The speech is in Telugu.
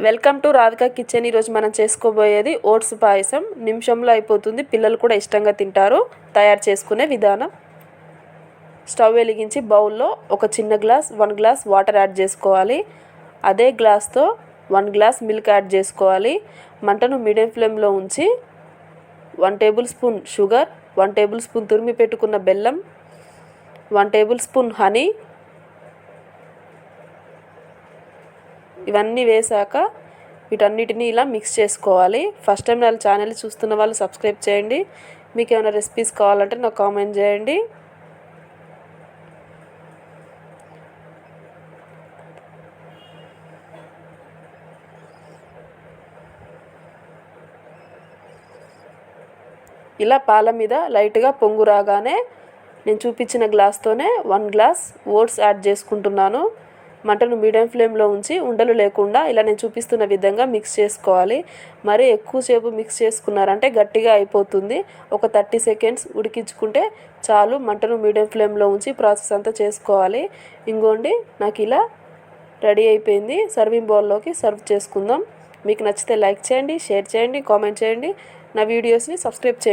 Welcome to Radhika kitchen. ఈరోజు మనం చేసుకోబోయేది ఓట్స్ పాయసం. నిమిషంలో అయిపోతుంది, పిల్లలు కూడా ఇష్టంగా తింటారు. తయారు చేసుకునే విధానం: స్టవ్ వెలిగించి బౌల్లో ఒక చిన్న గ్లాస్ 1 గ్లాస్ వాటర్ యాడ్ చేసుకోవాలి. అదే గ్లాస్తో 1 గ్లాస్ మిల్క్ యాడ్ చేసుకోవాలి. మంటను మీడియం ఫ్లేమ్లో ఉంచి 1 table spoon sugar, 1 table spoon తురిమి పెట్టుకున్న బెల్లం, 1 టేబుల్ స్పూన్ హనీ ఇవన్నీ వేసాక వీటన్నిటిని ఇలా మిక్స్ చేసుకోవాలి. ఫస్ట్ టైం నా ఛానల్ చూస్తున్న వాళ్ళు సబ్స్క్రైబ్ చేయండి. మీకు ఏమైనా రెసిపీస్ కావాలంటే నాకు కామెంట్ చేయండి. ఇలా పాల మీద లైట్గా పొంగు రాగానే నేను చూపించిన గ్లాస్తోనే 1 గ్లాస్ ఓట్స్ యాడ్ చేసుకుంటున్నాను. మంటను మీడియం ఫ్లేమ్లో ఉంచి ఉండలు లేకుండా ఇలా నేను చూపిస్తున్న విధంగా మిక్స్ చేసుకోవాలి. మరి ఎక్కువసేపు మిక్స్ చేసుకున్నారంటే గట్టిగా అయిపోతుంది. ఒక 30 సెకండ్స్ ఉడికించుకుంటే చాలు. మంటను మీడియం ఫ్లేమ్లో ఉంచి ప్రాసెస్ అంతా చేసుకోవాలి. ఇంకోండి, నాకు ఇలా రెడీ అయిపోయింది. సర్వింగ్ బౌల్లోకి సర్వ్ చేసుకుందాం. మీకు నచ్చితే లైక్ చేయండి, షేర్ చేయండి, కామెంట్ చేయండి. నా వీడియోస్ని సబ్స్క్రైబ్ చేయండి.